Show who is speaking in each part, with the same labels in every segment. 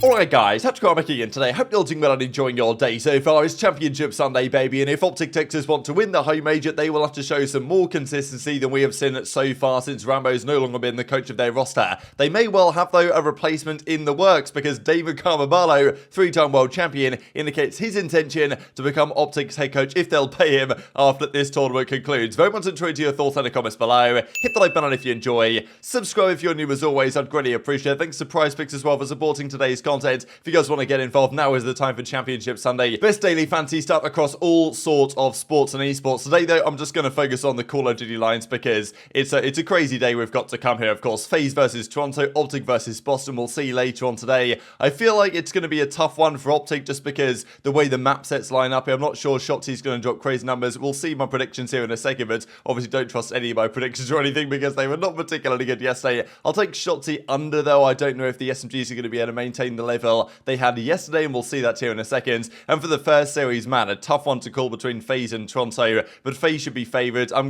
Speaker 1: Alright guys, TacticalRab again today. Hope you're all doing well and enjoying your day so far. It's Championship Sunday, baby, and if OpTic Texas want to win the home major, they will have to show some more consistency than we have seen so far since Rambo's no longer been the coach of their roster. They may well have, though, a replacement in the works because David Carvajalo, three-time world champion, indicates his intention to become OpTic's head coach if they'll pay him after this tournament concludes. Very much enjoyed your thoughts in the comments below. Hit the like button if you enjoy. Subscribe if you're new as always, I'd greatly appreciate it. Thanks to PrizePicks as well for supporting today's content. If you guys want to get involved, now is the time for Championship Sunday. Best daily fantasy stuff across all sorts of sports and esports. Today, though, I'm just going to focus on the Call of Duty lines because it's a crazy day we've got to come here, of course. FaZe versus Toronto, OpTic versus Boston. We'll see later on today. I feel like it's going to be a tough one for OpTic just because the way the map sets line up here. I'm not sure Shotzzy's going to drop crazy numbers. We'll see my predictions here in a second, but obviously don't trust any of my predictions or anything because they were not particularly good yesterday. I'll take Shotzzy under, though. I don't know if the SMGs are going to be able to maintain the level they had yesterday, and we'll see that here in a second. And for the first series, man, a tough one to call between FaZe and Toronto, but FaZe should be favoured. I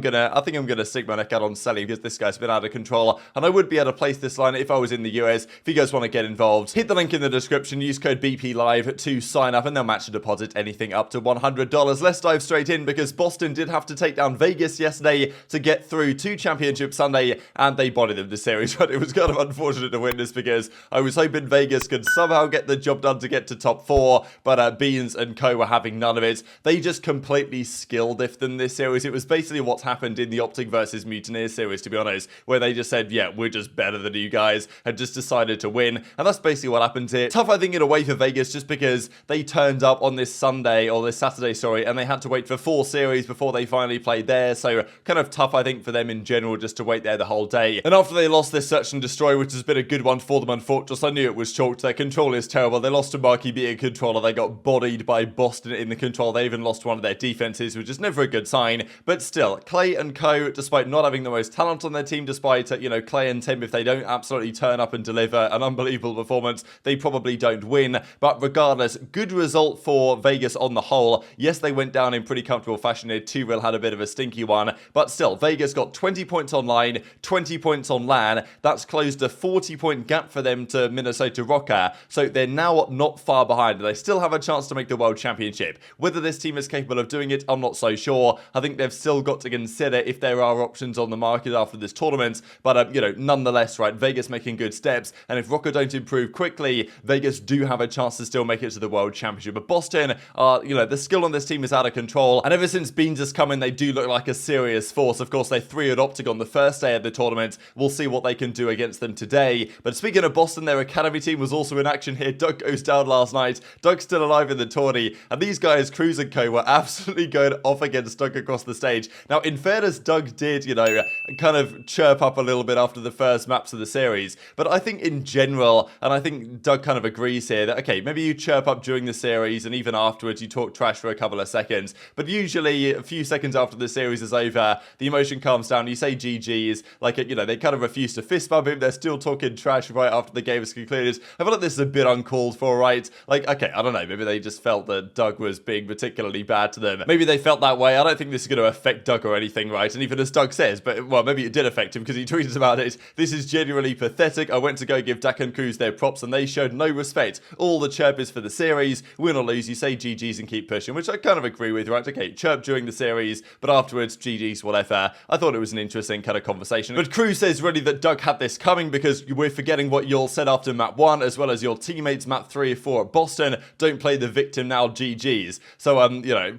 Speaker 1: think I'm gonna stick my neck out on Cellium because this guy's been out of control, and I would be able to place this line if I was in the US. If you guys want to get involved, hit the link in the description, use code BPLive to sign up, and they'll match a deposit anything up to $100. Let's dive straight in because Boston did have to take down Vegas yesterday to get through to Championship Sunday, and they bodied them this series, but it was kind of unfortunate to win this because I was hoping Vegas could somehow get the job done to get to top 4, but Beans and co were having none of it. They just completely skill-diffed them this series. It was basically what's happened in the OpTic versus Mutineers series, to be honest, where they just said, yeah, we're just better than you guys, and just decided to win, and that's basically what happened here. Tough, I think, in a way for Vegas, just because they turned up on this Saturday, sorry, and they had to wait for 4 series before they finally played there, so kind of tough, I think, for them in general, just to wait there the whole day. And after they lost this Search and Destroy, which has been a good one for them, unfortunately, I knew it was chalked. Their control is terrible. They lost to Marky being a controller. They got bodied by Boston in the control. They even lost one of their defenses, which is never a good sign. But still, Clay and co, despite not having the most talent on their team, despite, Clay and Tim, if they don't absolutely turn up and deliver an unbelievable performance, they probably don't win. But regardless, good result for Vegas on the whole. Yes, they went down in pretty comfortable fashion here. 2-Real had a bit of a stinky one. But still, Vegas got 20 points online, 20 points on LAN. That's closed a 40-point gap for them to Minnesota Rokkr. So they're now not far behind. They still have a chance to make the World Championship. Whether this team is capable of doing it, I'm not so sure. I think they've still got to consider if there are options on the market after this tournament. But, nonetheless, right, Vegas making good steps. And if Rokkr don't improve quickly, Vegas do have a chance to still make it to the World Championship. But Boston are, the skill on this team is out of control. And ever since Beans has come in, they do look like a serious force. Of course, they 3-0'd OpTic on the first day of the tournament. We'll see what they can do against them today. But speaking of Boston, their academy team was also in action here. Doug goes down last night. Doug's still alive in the tourney, and these guys, Cruz and co, were absolutely going off against Doug across the stage. Now, in fairness, Doug did, kind of chirp up a little bit after the first maps of the series, but I think in general, and I think Doug kind of agrees here, that, okay, maybe you chirp up during the series, and even afterwards, you talk trash for a couple of seconds, but usually, a few seconds after the series is over, the emotion calms down, you say GG's, they kind of refuse to fist bump him, they're still talking trash right after the game is concluded. I feel like this is a bit uncalled for, right? Okay, I don't know, maybe they just felt that Doug was being particularly bad to them. Maybe they felt that way. I don't think this is going to affect Doug or anything, right? And even as Doug says, well, maybe it did affect him because he tweeted about it. This is genuinely pathetic. I went to go give Dak and Cruz their props and they showed no respect. All the chirp is for the series. Win or lose, you say GG's and keep pushing, which I kind of agree with, right? Okay, chirp during the series, but afterwards, GG's, whatever. I thought it was an interesting kind of conversation. But Cruz says really that Doug had this coming because we're forgetting what y'all said after map 1, as well as your teammates map 3 or 4 at Boston. Don't play the victim now, GG's. So,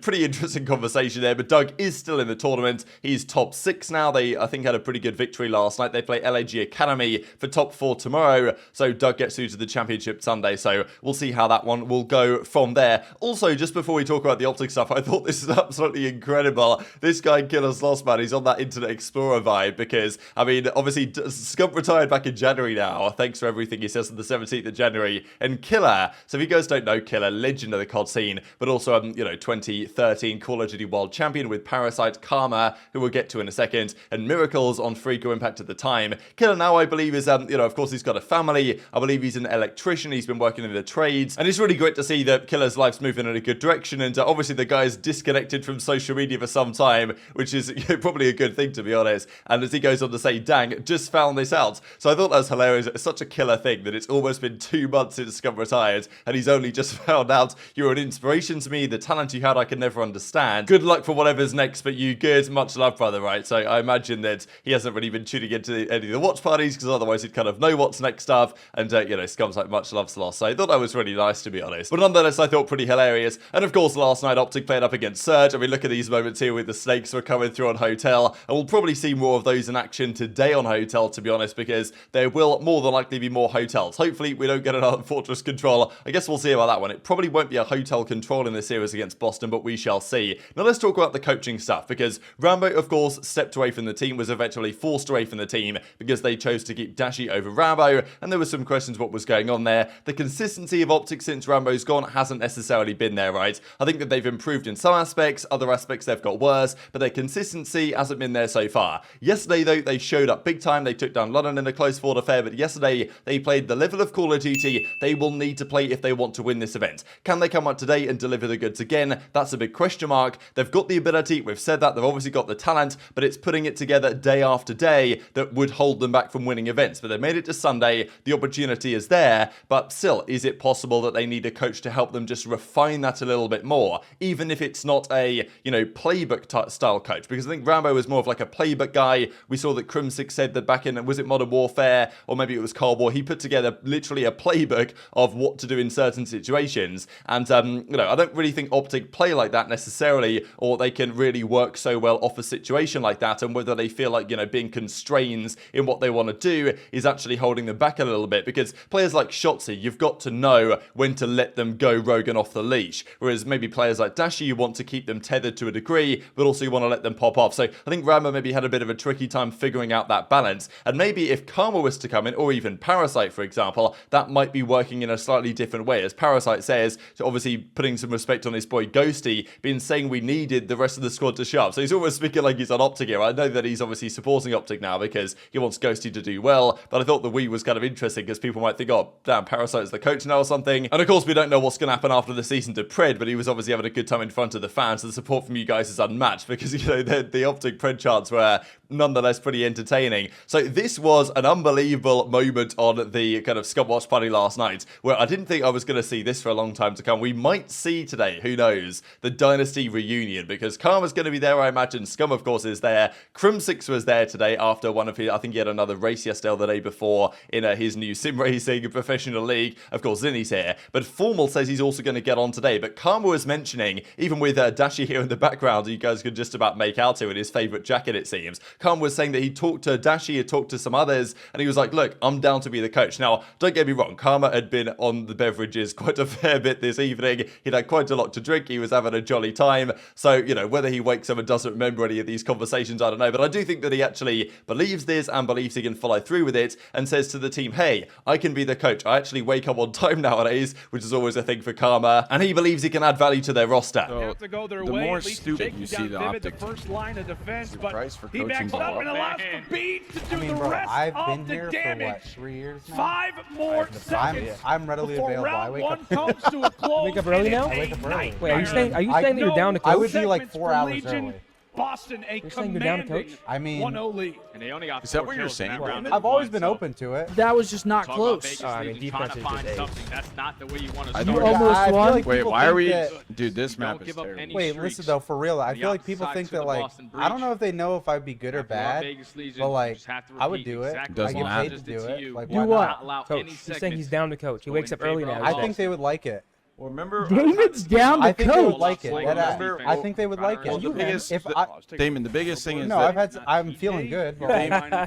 Speaker 1: pretty interesting conversation there, but Doug is still in the tournament. He's top 6 now. They, I think, had a pretty good victory last night. They play LAG Academy for top 4 tomorrow, so Doug gets through to the Championship Sunday, so we'll see how that one will go from there. Also, just before we talk about the OpTic stuff, I thought this is absolutely incredible. This guy, KiLLa's Lost Man, he's on that Internet Explorer vibe because, obviously, Scump retired back in January now. Thanks for everything he says on the 17th of January. And KiLLa, so if you guys don't know KiLLa, legend of the COD scene, but also, 2013 Call of Duty World Champion with Parasite, Karma, who we'll get to in a second, and Miracles on Freako Impact at the time. KiLLa now, I believe, is, of course, he's got a family. I believe he's an electrician. He's been working in the trades. And it's really great to see that KiLLa's life's moving in a good direction. And obviously, the guy's disconnected from social media for some time, which is probably a good thing, to be honest. And as he goes on to say, dang, just found this out. So I thought that was hilarious. It's such a killer thing that it's almost been 2 months since Scump retired, and he's only just found out you're an inspiration to me. The talent you had, I can never understand. Good luck for whatever's next, but you good. Much love, brother, right? So I imagine that he hasn't really been tuning into any of the watch parties, because otherwise he'd kind of know what's next stuff. And, you know, Scump's like, much love, Sloss. So I thought that was really nice, to be honest. But nonetheless, I thought pretty hilarious. And of course, last night, OpTic played up against Surge. I mean, look at these moments here with the snakes were coming through on Hotel. And we'll probably see more of those in action today on Hotel, to be honest, because there will more than likely be more hotels. Hopefully, we don't get another Fortress control. I guess we'll see about that one. It probably won't be a hotel control in this series against Boston, but we shall see. Now, let's talk about the coaching stuff, because Rambo, of course, stepped away from the team, was eventually forced away from the team because they chose to keep Dashy over Rambo, and there were some questions what was going on there. The consistency of OpTic since Rambo's gone hasn't necessarily been there, right? I think that they've improved in some aspects, other aspects they've got worse, but their consistency hasn't been there so far. Yesterday, though, they showed up big time. They took down London in a close fought affair, but yesterday they played the level of Call of Duty they will need to play if they want to win this event. Can they come out today and deliver the goods again? That's a big question mark. They've got the ability, we've said that, they've obviously got the talent, but it's putting it together day after day that would hold them back from winning events. But they made it to Sunday, the opportunity is there, but still, is it possible that they need a coach to help them just refine that a little bit more, even if it's not a, you know, playbook style coach? Because I think Rambo was more of like a playbook guy. We saw that Crimsix said that back in, was it Modern Warfare, or maybe it was Cold War, he put together literally a playbook of what to do in certain situations. And, you know, I don't really think OpTic play like that necessarily, or they can really work so well off a situation like that, and whether they feel like, you know, being constrained in what they want to do is actually holding them back a little bit. Because players like Shotzzy, you've got to know when to let them go rogue and off the leash, whereas maybe players like Dashy, you want to keep them tethered to a degree, but also you want to let them pop off. So I think Rambo maybe had a bit of a tricky time figuring out that balance, and maybe if Karma was to come in, or even Parasite, for example, that might be working in a slightly different way. As Parasite says, so obviously putting some respect on his boy Ghosty, been saying we needed the rest of the squad to show up. So he's almost speaking like he's on OpTic here. I know that he's obviously supporting OpTic now because he wants Ghosty to do well, but I thought the we was kind of interesting because people might think, oh, damn, Parasite's the coach now or something. And of course, we don't know what's going to happen after the season to Pred, but he was obviously having a good time in front of the fans. So the support from you guys is unmatched because, you know, the OpTic Pred charts were nonetheless pretty entertaining. So this was an unbelievable moment on the kind of Scump watch party last night, where I didn't think I was going to see this for a long time to come. We might see today, who knows, the Dynasty reunion, because Karma's going to be there, I imagine. Scum, of course, is there. Crimsix was there today after one of his, I think he had another race yesterday or the day before in his new sim racing professional league. Of course, Zinni's here, but Formal says he's also going to get on today. But Karma was mentioning, even with Dashy here in the background, you guys could just about make out to in his favorite jacket, it seems. Karma was saying that he talked to Dashy, he talked to some others, and he was like, look, I'm down to be the coach. Now, don't get me wrong, Karma had been on the beverages quite a fair bit this evening. He'd had quite a lot to drink. He was having a jolly time. So, you know, whether he wakes up and doesn't remember any of these conversations, I don't know. But I do think that he actually believes this and believes he can follow through with it and says to the team, hey, I can be the coach. I actually wake up on time nowadays, which is always a thing for Karma. And he believes he can add value to their roster.
Speaker 2: So the more stupid you see the OpTic
Speaker 3: first line of defense, but
Speaker 2: price for
Speaker 3: he
Speaker 2: coaching
Speaker 3: backs up and allows the beat to do the rest
Speaker 4: I've
Speaker 3: of
Speaker 4: been
Speaker 3: the
Speaker 4: here
Speaker 3: damage.
Speaker 4: for what, 3 years now?
Speaker 3: 5 more seconds.
Speaker 4: I'm readily
Speaker 3: before
Speaker 4: available. I
Speaker 3: round
Speaker 4: wake
Speaker 3: one
Speaker 4: up.
Speaker 3: comes to a close.
Speaker 5: Wake up early now?
Speaker 4: I wake up early.
Speaker 5: Wait, are you saying that you're down to coach?
Speaker 4: I would be like 4 hours early.
Speaker 3: Boston, a
Speaker 5: You're saying you're down to coach?
Speaker 4: I mean,
Speaker 3: 1-0 lead.
Speaker 6: And they only got
Speaker 2: Is that what you're saying, bro?
Speaker 4: I've always been open to it.
Speaker 7: That was just not
Speaker 6: Talk
Speaker 7: close.
Speaker 6: about
Speaker 5: I mean,
Speaker 6: Vegas League,
Speaker 5: defense
Speaker 6: trying
Speaker 5: is
Speaker 6: to find
Speaker 5: just
Speaker 6: something. That's not the way you want to
Speaker 2: I
Speaker 6: start.
Speaker 2: don't-
Speaker 5: You almost
Speaker 4: I feel
Speaker 5: won.
Speaker 4: like
Speaker 2: Wait,
Speaker 4: people
Speaker 2: why are
Speaker 4: think
Speaker 2: we?
Speaker 4: that-
Speaker 2: Dude, this
Speaker 6: Don't
Speaker 2: map is
Speaker 6: give up
Speaker 2: terrible.
Speaker 6: any
Speaker 4: Wait,
Speaker 6: streaks.
Speaker 4: listen though, for real, I
Speaker 6: The
Speaker 4: feel like people
Speaker 6: outside
Speaker 4: think
Speaker 6: to the
Speaker 4: that like,
Speaker 6: Boston
Speaker 4: I don't
Speaker 6: Breach.
Speaker 4: know if they know if I'd be good or
Speaker 6: After all
Speaker 4: bad,
Speaker 6: Vegas Legion,
Speaker 4: but
Speaker 6: you
Speaker 4: like,
Speaker 6: just have to
Speaker 4: I would
Speaker 6: repeat
Speaker 4: do it.
Speaker 6: exactly
Speaker 2: Doesn't
Speaker 4: I get
Speaker 2: matter.
Speaker 4: paid to do it. Like,
Speaker 5: Do
Speaker 4: why
Speaker 5: what?
Speaker 4: not?
Speaker 6: Allow
Speaker 5: Coach,
Speaker 6: any
Speaker 5: he's saying
Speaker 6: segments
Speaker 5: he's down to coach. He
Speaker 6: go
Speaker 5: wakes
Speaker 6: in
Speaker 5: up early
Speaker 6: favor
Speaker 5: now.
Speaker 6: of
Speaker 4: I
Speaker 5: He's
Speaker 4: think they would like it.
Speaker 2: Well, remember,
Speaker 7: David's down to
Speaker 4: I think they would
Speaker 7: coach.
Speaker 4: like it.
Speaker 6: Like,
Speaker 4: I think they would like
Speaker 2: well,
Speaker 4: it.
Speaker 2: the biggest,
Speaker 4: If
Speaker 2: the-
Speaker 4: I,
Speaker 2: Damon, the biggest thing is
Speaker 4: no,
Speaker 2: that
Speaker 4: I'm feeling good. But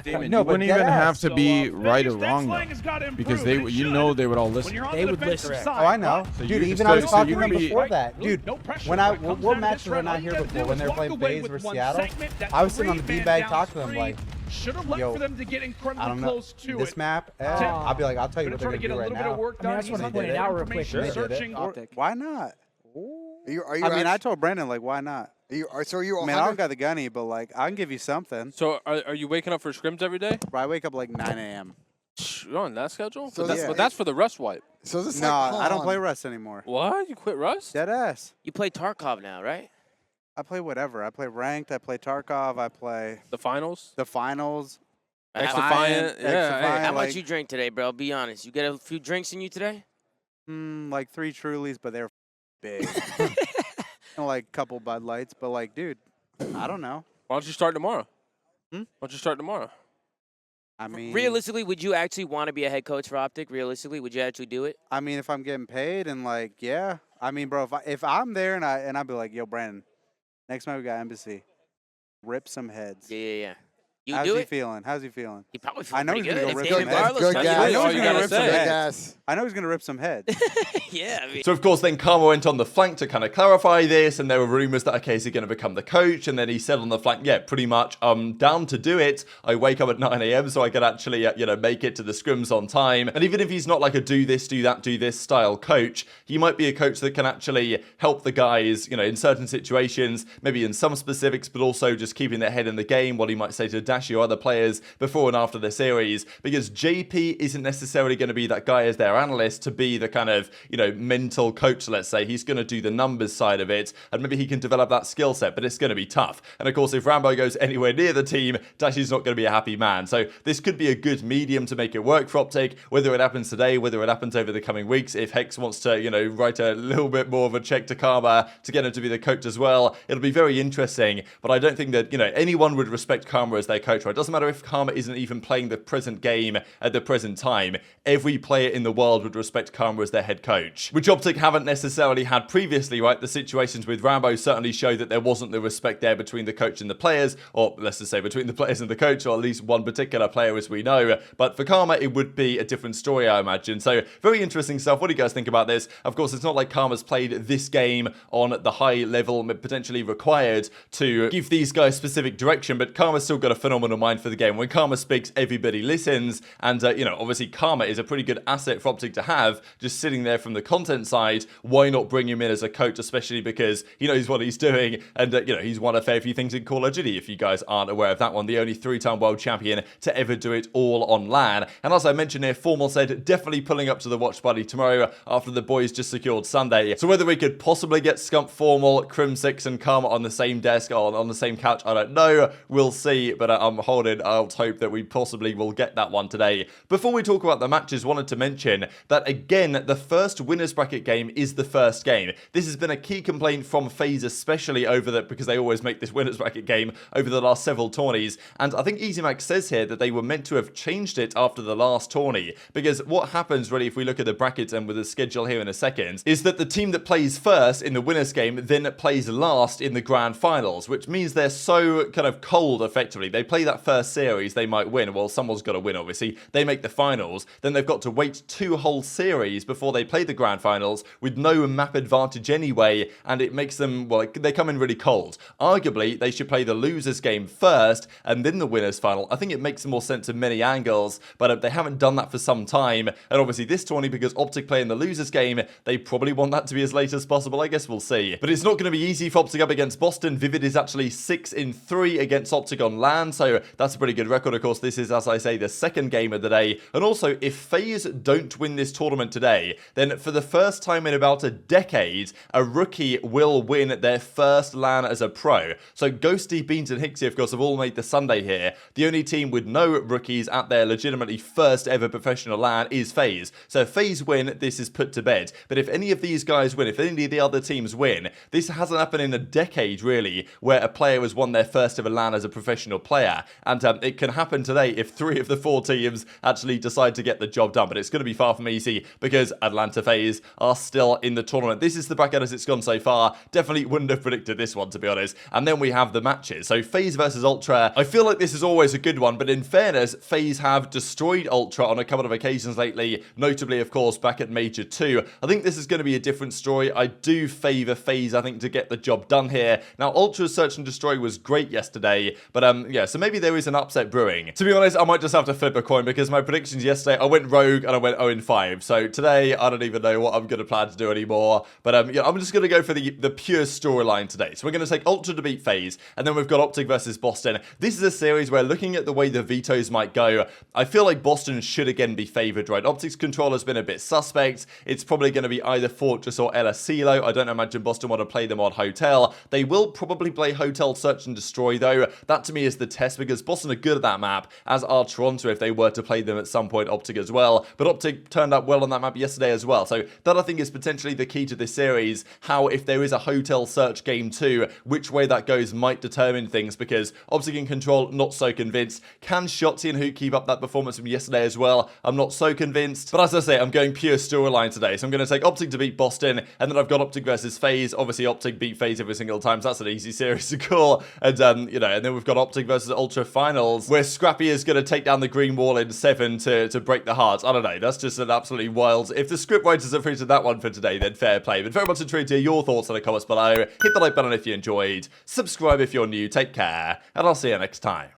Speaker 2: Damon,
Speaker 4: No,
Speaker 2: you
Speaker 4: but
Speaker 2: wouldn't even
Speaker 4: deadass.
Speaker 2: have to be right or
Speaker 3: Vegas
Speaker 2: wrong
Speaker 3: slang
Speaker 2: though,
Speaker 3: has got to
Speaker 2: because
Speaker 3: improve,
Speaker 2: they,
Speaker 3: and
Speaker 2: you
Speaker 3: it
Speaker 2: know,
Speaker 3: should.
Speaker 2: they would all
Speaker 3: When
Speaker 2: listen.
Speaker 3: you're on
Speaker 5: They
Speaker 3: the
Speaker 5: would
Speaker 3: defensive
Speaker 5: listen.
Speaker 3: side,
Speaker 4: Oh, I know.
Speaker 2: So
Speaker 4: Dude,
Speaker 2: you
Speaker 4: even
Speaker 2: just
Speaker 4: I was
Speaker 2: so
Speaker 4: talking
Speaker 2: you
Speaker 4: to them
Speaker 2: would be-
Speaker 4: before that. Dude,
Speaker 3: No pressure.
Speaker 4: when I,
Speaker 3: When it comes
Speaker 4: what
Speaker 3: down to
Speaker 4: match
Speaker 3: this
Speaker 4: did I
Speaker 3: round,
Speaker 4: not
Speaker 3: all you
Speaker 4: hear
Speaker 3: gotta
Speaker 4: before?
Speaker 3: do
Speaker 4: When
Speaker 3: is
Speaker 4: they were
Speaker 3: walk
Speaker 4: playing
Speaker 3: away
Speaker 4: FaZe
Speaker 3: with
Speaker 4: versus
Speaker 3: one
Speaker 4: Seattle?
Speaker 3: segment, that
Speaker 4: I was sitting on the
Speaker 3: three-man
Speaker 4: beanbag
Speaker 3: down
Speaker 4: talking to them
Speaker 3: three.
Speaker 4: like,
Speaker 3: Should have left
Speaker 4: yo,
Speaker 3: for them to get
Speaker 4: I
Speaker 3: incredibly
Speaker 4: don't know,
Speaker 3: close to
Speaker 4: this
Speaker 3: it.
Speaker 4: map,
Speaker 3: Tim,
Speaker 4: I'll be like, I'll tell you
Speaker 3: Gonna
Speaker 4: what
Speaker 3: try
Speaker 4: they're
Speaker 3: to
Speaker 4: going
Speaker 3: get
Speaker 4: to do
Speaker 3: a little
Speaker 4: right
Speaker 3: bit of
Speaker 4: now.
Speaker 3: work
Speaker 5: I mean,
Speaker 3: done.
Speaker 5: that's what
Speaker 3: He's
Speaker 5: I'm
Speaker 3: on
Speaker 5: pointing
Speaker 3: the
Speaker 5: out real quick.
Speaker 3: information
Speaker 4: They did it.
Speaker 3: searching.
Speaker 8: Why not?
Speaker 9: Are you
Speaker 8: I mean, I
Speaker 9: actually-
Speaker 8: told Brandon, like, why not?
Speaker 9: so are you
Speaker 8: I mean, I don't got the gunny, but, like, I can give you something.
Speaker 10: So are you waking up for scrims every day?
Speaker 8: But I wake up, like, 9 a.m.
Speaker 10: You're on that schedule?
Speaker 9: So
Speaker 10: But,
Speaker 9: this-
Speaker 10: but that's for the rust wipe.
Speaker 9: So is this
Speaker 8: No,
Speaker 9: like, hold
Speaker 8: I don't
Speaker 9: on.
Speaker 8: play Rust anymore.
Speaker 10: What? You quit rust?
Speaker 8: Dead ass.
Speaker 11: You play Tarkov now, right?
Speaker 8: I play whatever. I play ranked. I play Tarkov. I play
Speaker 10: The finals?
Speaker 8: the finals.
Speaker 10: Defiant. Yeah.
Speaker 8: Defiant.
Speaker 10: Hey,
Speaker 6: How much
Speaker 8: like-
Speaker 6: you drink today, bro? Be honest. You get a few drinks in you today?
Speaker 8: Like 3 Trulies, but they're big. And like a couple Bud Lights, but like, dude, I don't know.
Speaker 10: why don't you start tomorrow?
Speaker 8: Hmm?
Speaker 10: Why don't you start tomorrow?
Speaker 8: I mean,
Speaker 6: Realistically, would you actually want to be a head coach for OpTic? Realistically, would you actually do it?
Speaker 8: I mean, if I'm getting paid and like, yeah. I mean, bro, if I'm there and I'd be like, yo, Brandon, next time we got embassy, rip some heads.
Speaker 6: Yeah. You
Speaker 8: How's
Speaker 6: do
Speaker 8: he
Speaker 6: it?
Speaker 8: feeling? How's he feeling?
Speaker 6: He probably
Speaker 8: I
Speaker 6: feels
Speaker 8: know
Speaker 6: pretty
Speaker 8: he's gonna
Speaker 6: good.
Speaker 8: go
Speaker 6: It's
Speaker 8: rip
Speaker 6: him
Speaker 8: some heads.
Speaker 6: regardless.
Speaker 9: Good
Speaker 6: That's
Speaker 9: gas.
Speaker 6: what
Speaker 8: I know
Speaker 10: all
Speaker 8: he's
Speaker 10: you
Speaker 8: gonna
Speaker 10: gotta
Speaker 8: rip some
Speaker 10: say.
Speaker 9: Good
Speaker 8: heads.
Speaker 9: gas.
Speaker 8: I know he's gonna rip some heads.
Speaker 6: Yeah, I mean,
Speaker 1: So, of course, then Karma went on the flank to kind of clarify this, and there were rumors that, okay, is he going to become the coach? And then he said on the flank, yeah, pretty much, I'm down to do it. I wake up at 9 a.m. so I can actually, make it to the scrims on time. And even if he's not like a do this, do that, do this style coach, he might be a coach that can actually help the guys, in certain situations, maybe in some specifics, but also just keeping their head in the game, what he might say to Dashy or other players before and after the series. Because JP isn't necessarily going to be that guy as their analyst to be the kind of, mental coach, let's say. He's going to do the numbers side of it, and maybe he can develop that skill set, but it's going to be tough. And of course, if Rambo goes anywhere near the team, Dashy's not going to be a happy man. So this could be a good medium to make it work for OpTic, whether it happens today, whether it happens over the coming weeks. If Hex wants to, write a little bit more of a check to Karma to get him to be the coach as well, it'll be very interesting. But I don't think that, anyone would respect Karma as their coach, right? It doesn't matter if Karma isn't even playing the present game at the present time. Every player in the world would respect Karma as their head coach, which OpTic haven't necessarily had previously, right? The situations with Rambo certainly show that there wasn't the respect there between the coach and the players, or let's just say between the players and the coach, or at least one particular player, as we know. But for Karma, it would be a different story, I imagine. So very interesting stuff. What do you guys think about this? Of course, it's not like Karma's played this game on the high level potentially required to give these guys specific direction, but Karma's still got a phenomenal mind for the game. When Karma speaks, everybody listens, and obviously Karma is a pretty good asset for OpTic to have, just sitting there from the content side. Why not bring him in as a coach, especially because he knows what he's doing, and he's won a fair few things in Call of Duty, if you guys aren't aware of that one. The only 3-time world champion to ever do it all on LAN. And as I mentioned here, Formal said definitely pulling up to the watch party tomorrow after the boys just secured Sunday. So whether we could possibly get Scump, Formal, Crim6 and Karma on the same desk or on the same couch, I don't know. We'll see, but I'm holding out hope that we possibly will get that one today. Before we talk about the matches, wanted to mention that again, the first winners bracket game is the first game. This has been a key complaint from FaZe, especially because they always make this winners bracket game over the last several tourneys. And I think EasyMax says here that they were meant to have changed it after the last tourney, because what happens really, if we look at the brackets and with the schedule here in a second, is that the team that plays first in the winners game then plays last in the grand finals, which means they're so kind of cold effectively. They play that first series, they might win. Well, someone's got to win, obviously. They make the finals, then they've got to wait 2 whole series before they play the grand finals with no map advantage anyway, and it makes them, well, they come in really cold. Arguably, they should play the losers game first and then the winners final. I think it makes more sense in many angles, but they haven't done that for some time. And obviously this tourney, because OpTic play in the losers game, they probably want that to be as late as possible. I guess we'll see. But it's not going to be easy for OpTic up against Boston. Vivid is actually 6-3 against OpTic on LAN, so that's a pretty good record. Of course, this is, as I say, the second game of the day. And also, if FaZe don't win this tournament today, then for the first time in about a decade, a rookie will win their first LAN as a pro. So Ghosty, Beans and Hicksy, of course, have all made the Sunday here. The only team with no rookies at their legitimately first ever professional LAN is FaZe. So if FaZe win, this is put to bed. But if any of these guys win, if any of the other teams win, this hasn't happened in a decade, really, where a player has won their first ever LAN as a professional player. And it can happen today if 3 of the 4 teams actually decide to get the job done. But it's going to be far from easy because Atlanta FaZe are still in the tournament. This is the bracket as it's gone so far. Definitely wouldn't have predicted this one, to be honest. And then we have the matches. So FaZe versus Ultra. I feel like this is always a good one, but in fairness, FaZe have destroyed Ultra on a couple of occasions lately, notably, of course, back at Major 2. I think this is going to be a different story. I do favour FaZe, I think, to get the job done here. Now, Ultra's Search and Destroy was great yesterday, but yeah, so maybe there is an upset brewing. To be honest, I might just have to flip a coin because my predictions yesterday, I went rogue and I went 0-5. So today, I don't even know what I'm going to plan to do anymore, but yeah, I'm just going to go for the pure storyline today. So we're going to take Ultra to beat FaZe, and then we've got OpTic versus Boston. This is a series where, looking at the way the vetoes might go, I feel like Boston should again be favoured, right? OpTic's control has been a bit suspect. It's probably going to be either Fortress or Ella Silo. I don't imagine Boston want to play them on Hotel. They will probably play Hotel Search and Destroy, though. That to me is the test because Boston are good at that map, as are Toronto if they were to play them at some point, OpTic as well. But OpTic turned up well on that map yesterday as well. So that I think is potentially the key to this series, how if there is a hotel search game too, which way that goes might determine things, because OpTic in control, not so convinced. Can Shotzzy and Huke keep up that performance from yesterday as well? I'm not so convinced. But as I say, I'm going pure storyline today. So I'm going to take OpTic to beat Boston, and then I've got OpTic versus FaZe. Obviously, OpTic beat FaZe every single time, so that's an easy series to call. And, you know, and then we've got OpTic versus Ultra Finals, where Scrappy is going to take down the green wall in 7 to break the hearts. I don't know. That's just an absolutely wild... If the script writers have printed that one for today, then fair play. But very much intrigued to hear your thoughts in the comments below. Hit the like button if you enjoyed. Subscribe if you're new. Take care. And I'll see you next time.